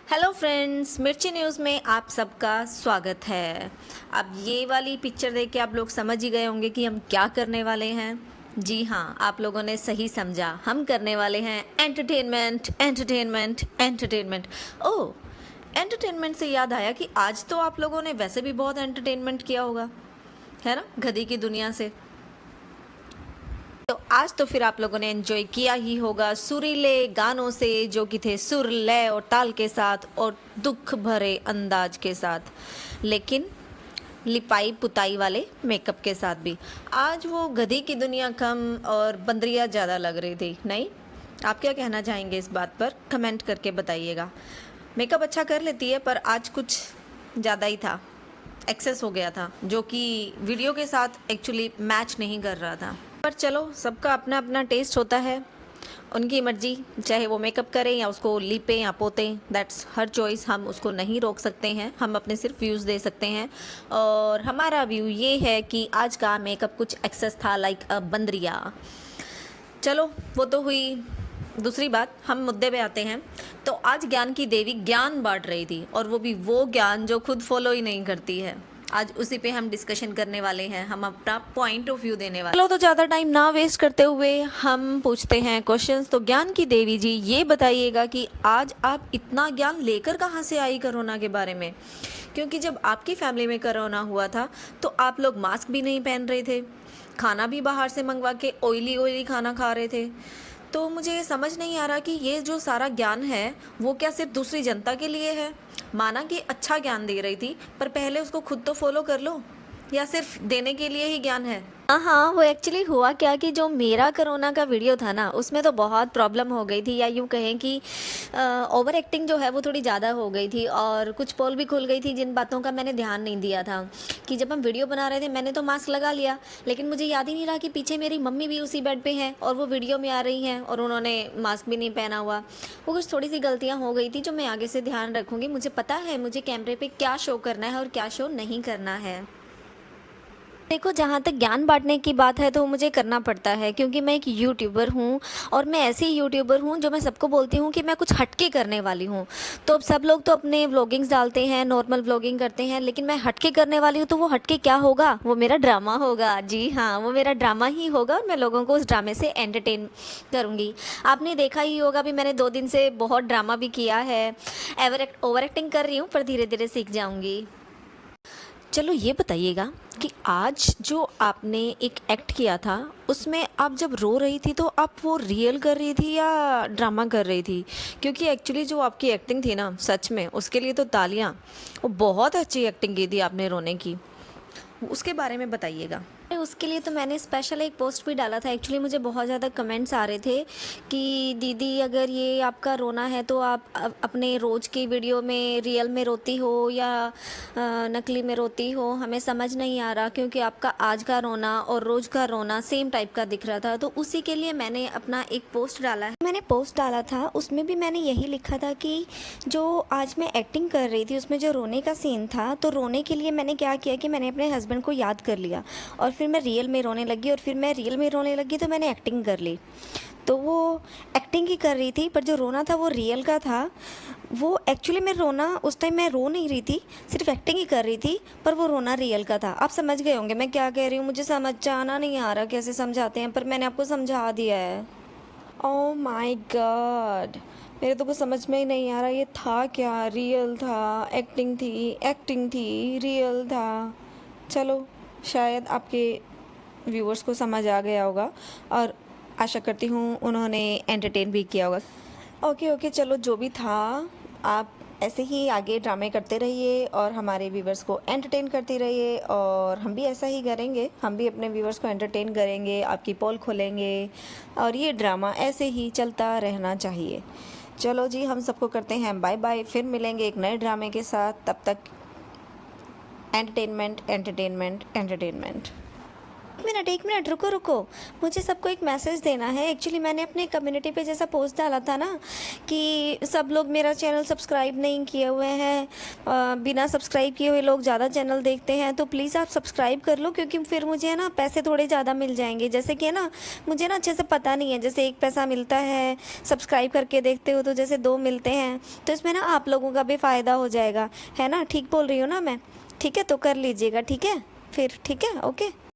Hello friends, मिर्ची news में आप सबका स्वागत है। अब ये वाली पिक्चर देख के आप लोग समझ ही गए होंगे कि हम क्या करने वाले हैं। जी हाँ, आप लोगों ने सही समझा, हम करने वाले हैं एंटरटेनमेंट एंटरटेनमेंट एंटरटेनमेंट। ओह, एंटरटेनमेंट से याद आया कि आज तो आप लोगों ने वैसे भी बहुत एंटरटेनमेंट किया होगा, है ना, गधी की दुनिया से। तो आज तो फिर आप लोगों ने एंजॉय किया ही होगा सुरीले गानों से, जो कि थे सुर लय और ताल के साथ और दुख भरे अंदाज के साथ, लेकिन लिपाई पुताई वाले मेकअप के साथ भी। आज वो गधी की दुनिया कम और बंदरिया ज़्यादा लग रही थी, नहीं? आप क्या कहना चाहेंगे इस बात पर? कमेंट करके बताइएगा। मेकअप अच्छा कर लेती है, पर आज कुछ ज़्यादा ही था, एक्सेस हो गया था, जो कि वीडियो के साथ एक्चुअली मैच नहीं कर रहा था। पर चलो, सबका अपना अपना टेस्ट होता है, उनकी मर्जी, चाहे वो मेकअप करें या उसको लिपें या पोतें, दैट्स हर चॉइस, हम उसको नहीं रोक सकते हैं। हम अपने सिर्फ व्यूज़ दे सकते हैं, और हमारा व्यू ये है कि आज का मेकअप कुछ एक्सेस था, लाइक अ बंदरिया। चलो, वो तो हुई दूसरी बात, हम मुद्दे पे आते हैं। तो आज ज्ञान की देवी ज्ञान बांट रही थी, और वो ज्ञान जो खुद फॉलो ही नहीं करती है। आज उसी पे हम डिस्कशन करने वाले हैं, हम अपना पॉइंट ऑफ व्यू देने वाले। चलो, तो ज़्यादा टाइम ना वेस्ट करते हुए हम पूछते हैं क्वेश्चंस। तो ज्ञान की देवी जी, ये बताइएगा कि आज आप इतना ज्ञान लेकर कहाँ से आई कोरोना के बारे में? क्योंकि जब आपकी फैमिली में कोरोना हुआ था तो आप लोग मास्क भी नहीं पहन रहे थे, खाना भी बाहर से मंगवा के ऑयली खाना खा रहे थे। तो मुझे ये समझ नहीं आ रहा कि ये जो सारा ज्ञान है वो क्या सिर्फ दूसरी जनता के लिए है? माना कि अच्छा ज्ञान दे रही थी, पर पहले उसको खुद तो फॉलो कर लो, या सिर्फ देने के लिए ही ज्ञान है? हाँ, वो एक्चुअली हुआ क्या कि जो मेरा कोरोना का वीडियो था ना, उसमें तो बहुत प्रॉब्लम हो गई थी, या यूँ कहें कि ओवर एक्टिंग जो है वो थोड़ी ज़्यादा हो गई थी, और कुछ पोल भी खुल गई थी जिन बातों का मैंने ध्यान नहीं दिया था। कि जब हम वीडियो बना रहे थे, मैंने तो मास्क लगा लिया, लेकिन मुझे याद ही नहीं रहा कि पीछे मेरी मम्मी भी उसी बेड पे हैं और वो वीडियो में आ रही हैं और उन्होंने मास्क भी नहीं पहना हुआ। वो कुछ थोड़ी सी गलतियाँ हो गई थी जो मैं आगे से ध्यान रखूँगी। मुझे पता है मुझे कैमरे पर क्या शो करना है और क्या शो नहीं करना है। देखो, जहाँ तक ज्ञान बाँटने की बात है तो मुझे करना पड़ता है, क्योंकि मैं एक यूट्यूबर हूँ, और मैं ऐसी यूट्यूबर हूँ जो मैं सबको बोलती हूँ कि मैं कुछ हटके करने वाली हूँ। तो अब सब लोग तो अपने व्लॉगिंग्स डालते हैं, नॉर्मल व्लॉगिंग करते हैं, लेकिन मैं हटके करने वाली हूँ। तो वो हटके क्या होगा? वो मेरा ड्रामा होगा। जी हाँ, वो मेरा ड्रामा ही होगा, और मैं लोगों को उस ड्रामे से एंटरटेन करूँगी। आपने देखा ही होगा भी, मैंने 2 दिन से बहुत ड्रामा भी किया है। ओवर एक्टिंग कर रही हूँ, पर धीरे धीरे सीख जाऊँगी। चलो, ये बताइएगा कि आज जो आपने एक एक्ट किया था, उसमें आप जब रो रही थी तो आप वो रियल कर रही थी या ड्रामा कर रही थी? क्योंकि एक्चुअली जो आपकी एक्टिंग थी ना, सच में उसके लिए तो तालियां। वो बहुत अच्छी एक्टिंग की थी आपने रोने की, उसके बारे में बताइएगा। उसके लिए तो मैंने स्पेशल एक पोस्ट भी डाला था। एक्चुअली मुझे बहुत ज़्यादा कमेंट्स आ रहे थे कि दीदी, अगर ये आपका रोना है तो आप अपने रोज़ की वीडियो में रियल में रोती हो या नकली में रोती हो, हमें समझ नहीं आ रहा, क्योंकि आपका आज का रोना और रोज़ का रोना सेम टाइप का दिख रहा था। तो उसी के लिए मैंने अपना एक पोस्ट डाला है। मैंने पोस्ट डाला था, उसमें भी मैंने यही लिखा था कि जो आज मैं एक्टिंग कर रही थी उसमें जो रोने का सीन था, तो रोने के लिए मैंने क्या किया कि मैंने अपने हस्बैंड को याद कर लिया, और फिर मैं रियल में रोने लगी, और फिर मैं रियल में रोने लगी तो मैंने एक्टिंग कर ली। तो वो एक्टिंग ही कर रही थी, पर जो रोना था वो रियल का था। वो एक्चुअली मैं रोना उस टाइम मैं रो नहीं रही थी, सिर्फ एक्टिंग ही कर रही थी, पर वो रोना रियल का था। आप समझ गए होंगे मैं क्या कह रही हूँ। मुझे समझ आना नहीं आ रहा कैसे समझाते हैं, पर मैंने आपको समझा दिया है। ओह माय गॉड, मेरे तो कुछ समझ में ही नहीं आ रहा, ये था क्या? रियल था, एक्टिंग थी, रियल था। चलो, शायद आपके व्यूअर्स को समझ आ गया होगा, और आशा करती हूँ उन्होंने एंटरटेन भी किया होगा। ओके, चलो, जो भी था, आप ऐसे ही आगे ड्रामे करते रहिए और हमारे व्यूवर्स को एंटरटेन करते रहिए, और हम भी ऐसा ही करेंगे, हम भी अपने व्यूवर्स को एंटरटेन करेंगे, आपकी पोल खोलेंगे, और ये ड्रामा ऐसे ही चलता रहना चाहिए। चलो जी, हम सबको करते हैं बाय बाय, फिर मिलेंगे एक नए ड्रामे के साथ। तब तक एंटरटेनमेंट एंटरटेनमेंट एंटरटेनमेंट। एक मिनट रुको रुको, मुझे सबको एक मैसेज देना है। एक्चुअली मैंने अपने कम्युनिटी पे जैसा पोस्ट डाला था ना कि सब लोग मेरा चैनल सब्सक्राइब नहीं किए हुए हैं, बिना सब्सक्राइब किए हुए लोग ज़्यादा चैनल देखते हैं, तो प्लीज़ आप सब्सक्राइब कर लो, क्योंकि फिर मुझे है ना पैसे थोड़े ज़्यादा मिल जाएंगे। जैसे कि है ना, मुझे ना अच्छे से पता नहीं है, जैसे 1 पैसा मिलता है, सब्सक्राइब करके देखते हो तो जैसे 2 मिलते हैं, तो इसमें ना आप लोगों का भी फ़ायदा हो जाएगा, है ना? ठीक बोल रही हूँ ना मैं? ठीक है, तो कर लीजिएगा, ठीक है फिर, ठीक है, ओके।